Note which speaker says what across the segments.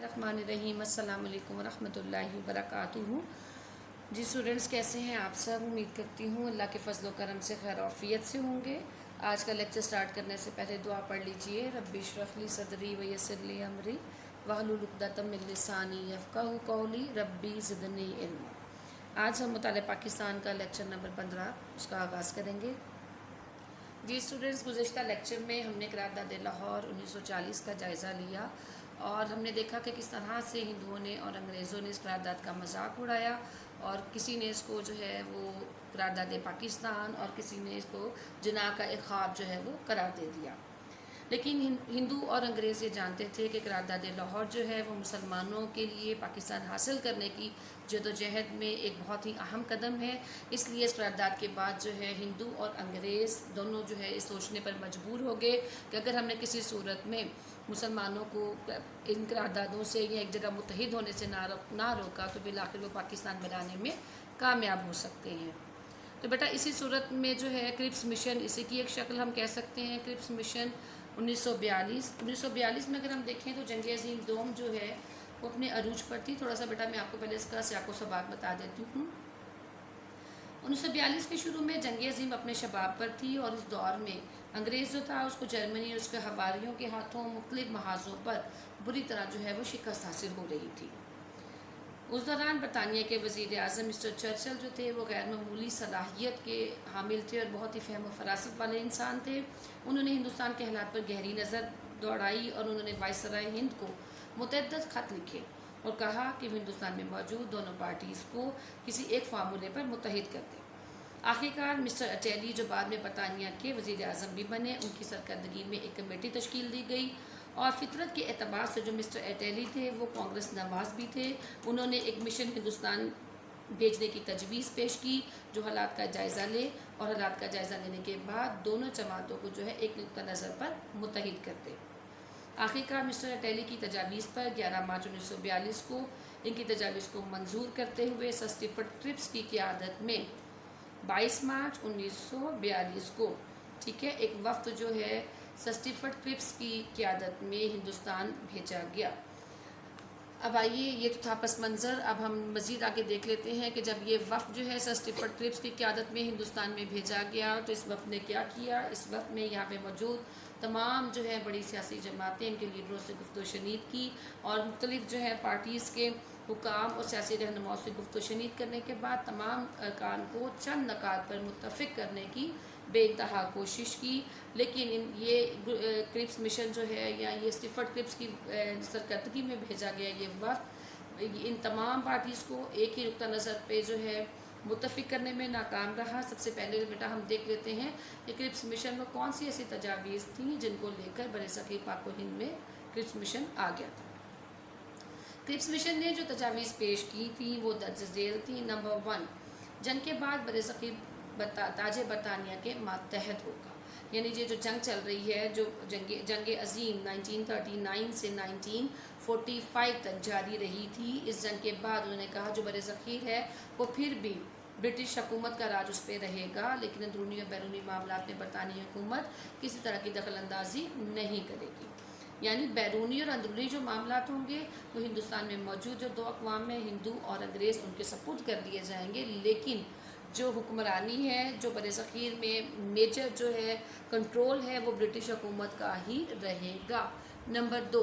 Speaker 1: बिस्मिल्लाहिर्रहमानिर्रहीम। अस्सलाम वालेकुम रहमतुल्लाहि वबरकातुहू। जी स्टूडेंट्स, कैसे हैं आप सब? उम्मीद करती हूँ अल्लाह के फजल करम से खैर आफियत से होंगे। आज का लेक्चर स्टार्ट करने से पहले दुआ पढ़ लीजिए। रब्बि इश्रह ली सदरी व यस्सिर ली अमरी वहलुल उक़दतम मिन लिसानी यफ़क़हू क़ौली रब्बी ज़िदनी इल्मा। आज हम मुताले पाकिस्तान का लेक्चर नंबर 15 उसका आगाज़ करेंगे। जी स्टूडेंट्स, गुज़िश्ता लेक्चर में हमने करारदाद लाहौर 1940 का जायज़ा लिया और हमने देखा कि किस तरह से हिंदुओं ने और अंग्रेज़ों ने इस करारदाद का मजाक उड़ाया और किसी ने इसको जो है वो करारदाद पाकिस्तान और किसी ने इसको जिनाह का एक ख्वाब जो है वो करार दे दिया। लेकिन हिंदू और अंग्रेज़ ये जानते थे कि करारदाद लाहौर जो है वो मुसलमानों के लिए पाकिस्तान हासिल करने की जदोजहद में एक बहुत ही अहम कदम है। इसलिए इस करारदाद के बाद जो है हिंदू और अंग्रेज़ दोनों जो है इस सोचने पर मजबूर हो गए कि अगर हमने किसी सूरत में मुसलमानों को इन करारदादों से या एक जगह मुत्तहिद होने से ना रोका तो बिल आखिर वो पाकिस्तान बनाने में कामयाब हो सकते हैं। तो बेटा इसी सूरत में जो है क्रिप्स मिशन, इसी की एक शक्ल हम कह सकते हैं। क्रिप्स मिशन 1942 में अगर हम देखें तो जंग अज़ीम दोम जो है वो अपने अरूज पर थी। थोड़ा सा बेटा मैं आपको पहले इसका सियाक़ो सबाक़ बता देती हूँ। 1942 के शुरू में जंग अज़ीम अपने शबाब पर थी और इस दौर में अंग्रेज़ जो था उसको जर्मनी और उसके हवारियों के हाथों मुख्तलिफ महाज़ों पर बुरी तरह जो है वो शिकस्त हासिल हो रही थी। उस दौरान बरतानिया के वज़ीर आज़म मिस्टर चर्चिल जो थे वो गैर मामूली सलाहियत के हामिल थे और बहुत ही फ़हम व फरासत वाले इंसान थे। उन्होंने हिंदुस्तान के हालात पर गहरी नज़र दौड़ाई और उन्होंने वायसराय हिंद को मुतअद्दिद ख़त लिखे और कहा कि हिंदुस्तान में मौजूद दोनों पार्टीज़ को किसी एक फार्मूले पर मुत्तहिद कर दें। आखिरकार मिस्टर अटेली जो बाद में बरतानिया के वज़ीर आज़म भी बने, उनकी सरकर्दगी में एक कमेटी तश्कील दी गई और फितरत के एतबार से जो मिस्टर अटेली थे वो कांग्रेस नवाज भी थे। उन्होंने एक मिशन हिंदुस्तान भेजने की तजवीज़ पेश की जो हालात का जायज़ा ले और हालात का जायज़ा लेने के बाद दोनों जमातों को जो है एक नुक्ता नज़र पर मुत्तहिद कर दे। आखिरकार मिस्टर अटेली की तजावीज़ पर 11 मार्च 1942 को इनकी तजावीज़ को मंजूर करते हुए सर स्टीफर्ड क्रिप्स की क़ियादत में 22 मार्च 1942 को ठीक है एक वफ्द जो है सर स्टीफर्ड क्रिप्स की क़ियादत में हिंदुस्तान भेजा गया। अब आइए, ये तो था पस मंज़र। अब हम मज़ीद आगे देख लेते हैं कि जब ये वफ़्द जो है सर स्टीफर्ड क्रिप्स की क़ियादत में हिंदुस्तान में भेजा गया तो इस वफ़्द ने क्या किया। इस वफ़्द में यहाँ पे मौजूद तमाम जो है बड़ी सियासी जमातें इनके लीडरों से गुफ्तगू शनीद की और मुख्तलिफ़ जो है पार्टीज़ के हुकाम और सियासी रहनुमाओं से गुफ्तगू शनीद करने के बाद तमाम अरकान को चंद नकात पर मुत्तफ़िक करने की बेइंतहा कोशिश की। लेकिन ये क्रिप्स मिशन जो है या ये स्टीफर्ड क्रिप्स की सरकर्दगी में भेजा गया ये वक्त इन तमाम पार्टीज़ को एक ही नुक्ता नज़र पे जो है मुत्तफ़िक करने में नाकाम रहा। सबसे पहले बेटा हम देख लेते हैं कि क्रिप्स मिशन में कौन सी ऐसी तजावीज़ थी जिनको लेकर बरसग़ीर पाक व हिंद में क्रिप्स मिशन आ गया था। क्रिप्स मिशन ने जो तजावीज़ पेश की थी वो दर्ज झेल थी। नंबर 1, जंग के बाद बरसग़ीर ताज बरतानिया के मातहत होगा। यानी ये जो जंग चल रही है जो जंग अज़ीम 1939 से 1945 तक जारी रही थी, इस जंग के बाद उन्होंने कहा जो बरसग़ीर है वो फिर भी ब्रिटिश हुकूमत का राज उस पर रहेगा, लेकिन अंदरूनी और बैरूनी मामलात में बरतानी हुकूमत किसी तरह की दखल अंदाजी नहीं करेगी। यानी बैरूनी और अंदरूनी जो मामलात होंगे वो हिंदुस्तान में मौजूद जो दो अक़वाम में हिंदू और अंग्रेज़ उनके सपुर्द कर दिए जाएंगे, लेकिन जो हुक्मरानी है जो बरसग़ीर में मेजर जो है कंट्रोल है वो ब्रिटिश हुकूमत का ही रहेगा। नंबर 2,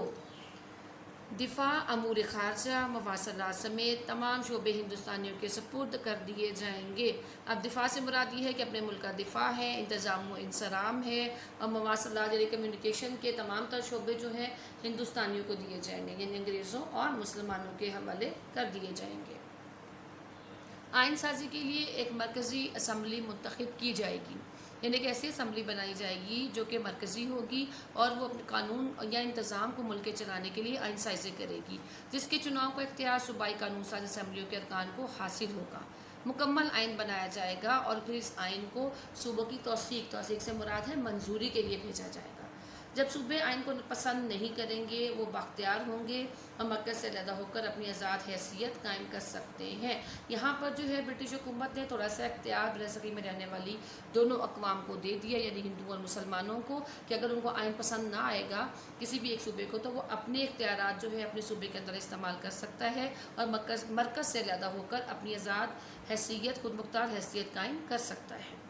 Speaker 1: दिफा, अमूर ख़ारजा, मवासलात समेत तमाम शोबे हिंदुस्तानियों के सपुर्द कर दिए जाएंगे। अब दिफा से मुराद ये है कि अपने मुल्क का दिफा है, इंतज़ाम व इंसराम है और मवासलात यानी कम्युनिकेशन के तमाम तर शोबे जो हैं हिंदुस्तानियों को दिए जाएंगे, यानी अंग्रेज़ों और मुसलमानों के हवाले कर दिए जाएंगे। आइन साजी के लिए एक मरकज़ी असम्बली मुंतखब की जाएगी, यानी कि ऐसी असम्बली बनाई जाएगी जो कि मरकज़ी होगी और वो अपने कानून या इंतज़ाम को मुल्क के चलाने के लिए आइन साजी करेगी, जिसके चुनाव का इख्तियार सूबाई कानून साज असम्बलियों के अरकान को हासिल होगा। मुकम्मल आइन बनाया जाएगा और फिर इस आइन को सूबों की तौसीक से मुराद है मंजूरी के लिए भेजा जाएगा। जब सूबे आइन को पसंद नहीं करेंगे वो बाख्तियार होंगे और मरकज़ से अलहदा होकर अपनी आज़ाद हैसियत कायम कर सकते हैं। यहाँ पर जो है ब्रिटिश हुकूमत ने थोड़ा सा इख्तियार बरसग़ीर में रहने वाली दोनों अक़वाम को दे दिया, यानी हिंदू और मुसलमानों को, कि अगर उनको आइन पसंद ना आएगा किसी भी एक सूबे को, तो वो अपने इख्तियारात जो है अपने सूबे के अंदर इस्तेमाल कर सकता है और मरकज़ से अलहदा होकर अपनी आज़ाद हैसियत, खुद मुख्तार हैसियत कायम कर सकता है।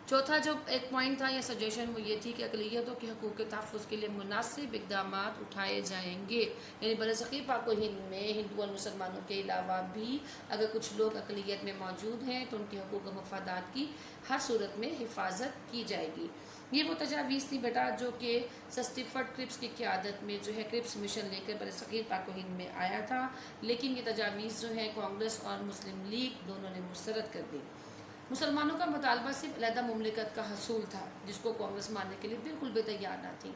Speaker 1: चौथा जो एक पॉइंट था या सजेशन वो ये थी कि अक़लियतों के हकूक़ के तहफ़्फ़ुज़ के लिए मुनासिब इक़दामात उठाए जाएंगे, यानी बरसग़ीर पाक व हिंद में हिंदू और मुसलमानों के अलावा भी अगर कुछ लोग अक़लियत में मौजूद हैं तो उनके हकूक़ व मफादात की हर सूरत में हिफाजत की जाएगी। ये वो तजावीज़ थी बेटा जो कि सर स्टीफर्ड क्रिप्स की क़यादत में जो है क्रिप्स मिशन लेकर बरसग़ीर पाक व हिंद में आया था, लेकिन ये तजावीज़ जो है कांग्रेस और मुस्लिम लीग दोनों ने मुस्तरद कर दी। मुसलमानों का मुतालबा सिर्फ अलहदा मुमलिकत का हसूल था, जिसको कांग्रेस मानने के लिए बिल्कुल बेतैयार न थी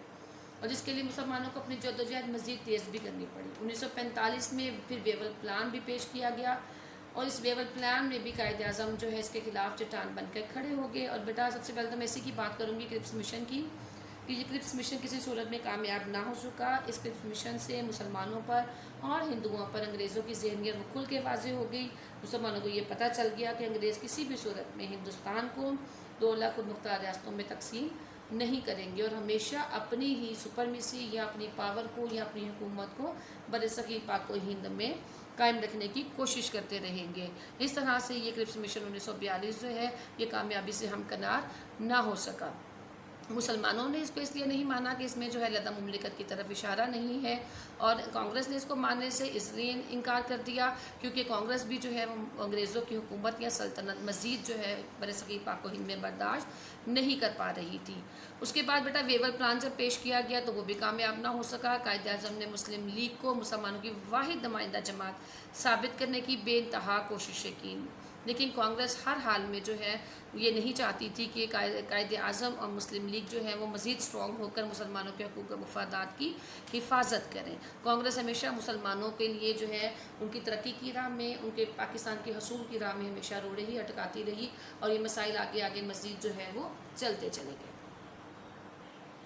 Speaker 1: और जिसके लिए मुसलमानों को अपनी जद्दोजहद मज़ीद तेज़ भी करनी पड़ी। 1945 में फिर वेवल प्लान भी पेश किया गया और इस वेवल प्लान में भी कायदे आज़म जो है इसके खिलाफ चट्टान बनकर खड़े हो गए। और बेटा सबसे पहले तो मैं इसी की बात करूँगी क्रिप्स मिशन की, कि ये क्रिप्स मिशन किसी सूरत में कामयाब ना हो सका। इस क्रिप्स मिशन से मुसलमानों पर और हिंदुओं पर अंग्रेज़ों की ज़हनियत वो खुल के वाज़ेह हो गई। मुसलमानों को ये पता चल गया कि अंग्रेज़ किसी भी सूरत में हिंदुस्तान को 2 लाख खुद मुख्तार रियासतों में तकसीम नहीं करेंगे और हमेशा अपनी ही सुपरमेसी या अपनी पावर को या अपनी हुकूमत को बरसग़ीर पाक व हिंद में कायम रखने की कोशिश करते रहेंगे। इस तरह से ये क्रिप्स मिशन 1942 जो है ये कामयाबी से हमकिनार ना हो सका। मुसलमानों ने इसको इसलिए नहीं माना कि इसमें जो है अलहदा मुमलिकत की तरफ इशारा नहीं है और कांग्रेस ने इसको मानने से इसलिए इनकार कर दिया क्योंकि कांग्रेस भी जो है अंग्रेज़ों की हुकूमत या सल्तनत मज़ीद जो है बरसग़ीर पाक व हिंद में बर्दाश्त नहीं कर पा रही थी। उसके बाद बेटा वेवल प्लान जब पेश किया गया तो वो भी कामयाब ना हो सका। कायदे आज़म ने मुस्लिम लीग को मुसलमानों की वाहिद नुमाइंदा जमात साबित करने की बेइंतहा कोशिशें की, लेकिन कांग्रेस हर हाल में जो है ये नहीं चाहती थी कि कायदे आज़म और मुस्लिम लीग जो है वो मज़ीद स्ट्रॉन्ग होकर मुसलमानों के हकूक़ व मफादात की हिफाजत करें। कांग्रेस हमेशा मुसलमानों के लिए जो है उनकी तरक्की की राह में, उनके पाकिस्तान के हसूल की राह में हमेशा रो रही, अटकाती रही और ये मसाइल आगे आगे मज़ीद जो है वो चलते चले गए।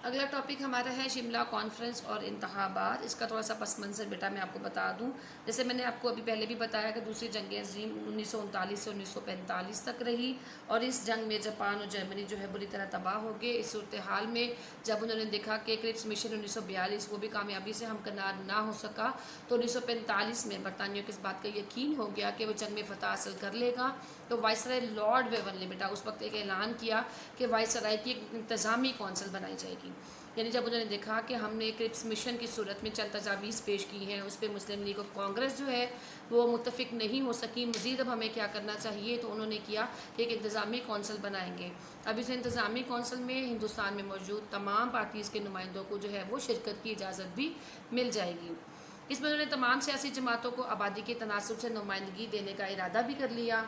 Speaker 1: अगला टॉपिक हमारा है शिमला कॉन्फ्रेंस और इंतखाबात। इसका थोड़ा सा पस मंज़र बेटा मैं आपको बता दूं। जैसे मैंने आपको अभी पहले भी बताया कि दूसरी जंग अज़ीम 1939 से 1945 तक रही और इस जंग में जापान और जर्मनी जो है बुरी तरह तबाह हो गए। इस सूरत हाल में जब उन्होंने देखा कि क्रिप्स मिशन 1942 वो भी कामयाबी से हमकिनार ना हो सका तो 1945 में बरतानियों को इस बात का यकीन हो गया कि वो जंग में फ़तह हासिल कर लेगा। तो वाइसराय लॉर्ड वेवन ने बेटा उस वक्त एक ऐलान किया कि वाइसराय की एक इंतज़ामी कौंसिल बनाई जाएगी। यानी जब उन्होंने देखा कि हमने क्रिप्स मिशन की सूरत में चंद तजावीज़ पेश की हैं, उस पर मुस्लिम लीग और कांग्रेस जो है वो मुत्तफिक नहीं हो सकी, मज़ीद अब हमें क्या करना चाहिए, तो उन्होंने किया कि एक इंतज़ामी कौंसिल बनाएंगे। अब इस इंतज़ामी कौंसिल में हिंदुस्तान में मौजूद तमाम पार्टीज़ के नुमाइंदों को जो है वो शिरकत की इजाज़त भी मिल जाएगी। इसमें उन्होंने तमाम सियासी जमातों को आबादी के तनासब से नुमाइंदगी देने का इरादा भी कर लिया।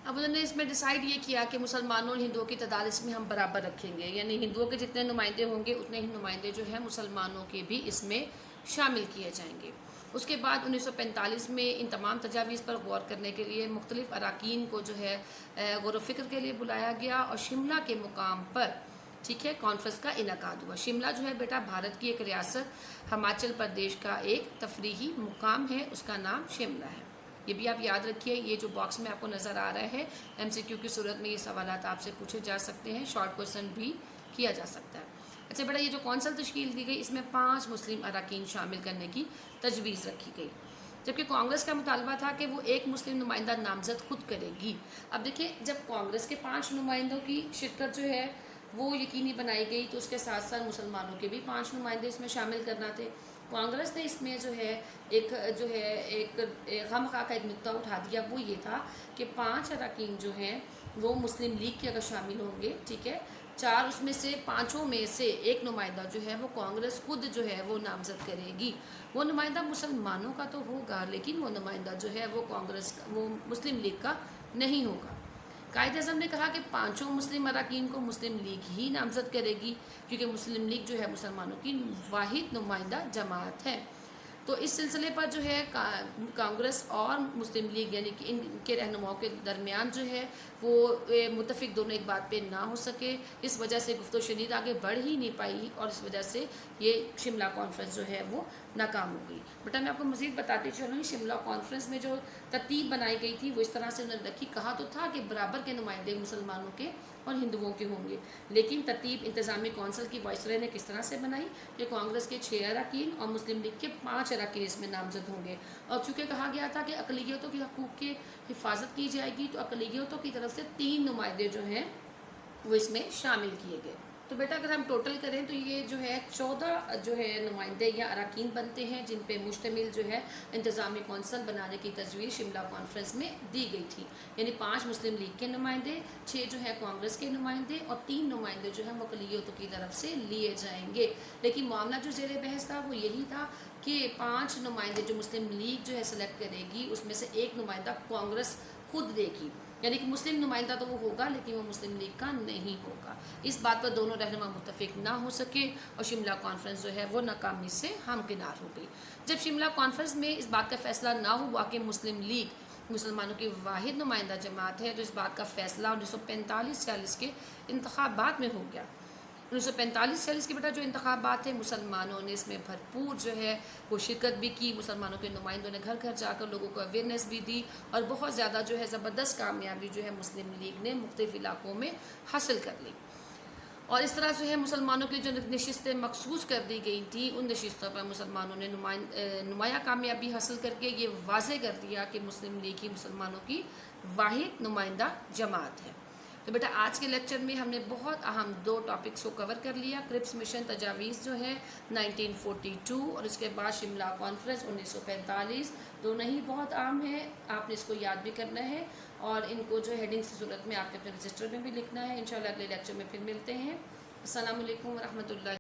Speaker 1: अब उन्होंने इसमें डिसाइड ये किया कि मुसलमानों और हिंदुओं की तादाद इसमें हम बराबर रखेंगे, यानी हिंदुओं के जितने नुमाइंदे होंगे उतने ही नुमाइंदे जो है मुसलमानों के भी इसमें शामिल किए जाएंगे। उसके बाद 1945 में इन तमाम तजावीज़ पर गौर करने के लिए मुख्तलिफ अराकीन को जो है गौर व फिक्र के लिए बुलाया गया और शिमला के मुकाम पर ठीक है कॉन्फ्रेंस का इनकाद हुआ। शिमला जो है बेटा भारत की एक रियासत हिमाचल प्रदेश का एक तफरीही मुकाम है, उसका नाम शिमला है। ये भी आप याद रखिए, ये जो बॉक्स में आपको नज़र आ रहा है MCQ की सूरत में ये सवालात आपसे पूछे जा सकते हैं, शॉर्ट क्वेश्चन भी किया जा सकता है। अच्छा बेटा ये जो कौंसिल तश्कील दी गई इसमें 5 मुस्लिम अराकीन शामिल करने की तजवीज़ रखी गई, जबकि कांग्रेस का मुतालबा था कि वो एक मुस्लिम नुमाइंदा नामजद खुद करेगी। अब देखिए जब कांग्रेस के 5 नुमाइंदों की शिरकत जो है वो यकीनी बनाई गई तो उसके साथ साथ मुसलमानों के भी 5 नुमाइंदे इसमें शामिल करना थे। कांग्रेस ने इसमें जो है एक खामखा का एक नुक्ता उठा दिया, वो ये था कि 5 अरकान जो हैं वो मुस्लिम लीग के अगर शामिल होंगे, ठीक है, 4 उसमें से 5 में से एक नुमाइंदा जो है वो कांग्रेस खुद जो है वो नामजद करेगी। वो नुमाइंदा मुसलमानों का तो होगा लेकिन वो नुमाइंदा जो है वो मुस्लिम लीग का नहीं होगा। कायदे-ए-आज़म ने कहा कि 5 मुस्लिम अरकान को मुस्लिम लीग ही नामजद करेगी क्योंकि मुस्लिम लीग जो है मुसलमानों की वाहिद नुमाइंदा जमात है। تو اس سلسلے پر جو ہے کانگریس اور مسلم لیگ یعنی کہ ان کے رہنماؤں کے درمیان جو ہے وہ متفق دونوں ایک بات پہ نہ ہو سکے، اس وجہ سے گفت و شنید آگے بڑھ ہی نہیں پائی اور اس وجہ سے یہ شملہ کانفرنس جو ہے وہ ناکام ہو گئی۔ بیٹا میں آپ کو مزید بتاتی چلوں گی، شملہ کانفرنس میں جو ترتیب بنائی گئی تھی وہ اس طرح سے انہوں نے رکھی، کہا تو تھا کہ برابر کے نمائندے مسلمانوں کے اور ہندوؤں کے ہوں گے، لیکن ترتیب انتظامی کونسل کی وائسرائے نے کس طرح سے بنائی کہ کانگریس کے 6 اراکین اور مسلم لیگ کے 5 اراکین اس میں نامزد ہوں گے، اور چونکہ کہا گیا تھا کہ اقلیتوں کے حقوق کی حفاظت کی جائے گی تو اقلیتوں کی طرف سے 3 نمائندے جو ہیں وہ اس میں شامل کیے گئے۔ تو بیٹا اگر ہم ٹوٹل کریں تو یہ جو ہے 14 جو ہے نمائندے یا اراکین بنتے ہیں جن پہ مشتمل جو ہے انتظامی کونسل بنانے کی تجویز شملہ کانفرنس میں دی گئی تھی، یعنی 5 مسلم لیگ کے نمائندے، 6 جو ہے کانگریس کے نمائندے اور 3 نمائندے جو ہیں اقلیتوں کی طرف سے لیے جائیں گے۔ لیکن معاملہ جو زیر بحث تھا وہ یہی تھا کہ 5 نمائندے جو مسلم لیگ جو ہے سلیکٹ کرے گی اس میں سے 1 نمائندہ کانگریس خود دے گی، یعنی کہ مسلم نمائندہ تو وہ ہوگا لیکن وہ مسلم لیگ کا نہیں ہوگا۔ اس بات پر دونوں رہنما متفق نہ ہو سکے اور شملہ کانفرنس جو ہے وہ ناکامی سے ہمکنار ہو گئی۔ جب شملہ کانفرنس میں اس بات کا فیصلہ نہ ہوا کہ مسلم لیگ مسلمانوں کی واحد نمائندہ جماعت ہے، تو اس بات کا فیصلہ 1945-46 کے انتخابات میں ہو گیا۔ 1945-46 کے بیٹا جو انتخابات تھے مسلمانوں نے اس میں بھرپور جو ہے وہ شرکت بھی کی، مسلمانوں کے نمائندوں نے گھر گھر جا کر لوگوں کو اویئرنیس بھی دی اور بہت زیادہ جو ہے زبردست کامیابی جو ہے مسلم لیگ نے مختلف علاقوں میں حاصل کر لی، اور اس طرح جو ہے مسلمانوں کی جو نشستیں مخصوص کر دی گئی تھیں ان نشستوں پر مسلمانوں نے نمایاں کامیابی حاصل کر کے یہ واضح کر دیا کہ مسلم لیگ ہی مسلمانوں کی واحد نمائندہ جماعت ہے۔ تو بیٹا آج کے لیکچر میں ہم نے بہت اہم 2 ٹاپکس کو کور کر لیا، کرپس مشن تجاویز جو ہے 1942 اور اس کے بعد شملہ کانفرنس 1945، دونوں ہی بہت عام ہیں، آپ نے اس کو یاد بھی کرنا ہے اور ان کو جو ہیڈنگس کی صورت میں آپ کے اپنے رجسٹر میں بھی لکھنا ہے۔ انشاءاللہ اگلے لیکچر میں پھر ملتے ہیں۔ السلام علیکم ورحمۃ اللہ۔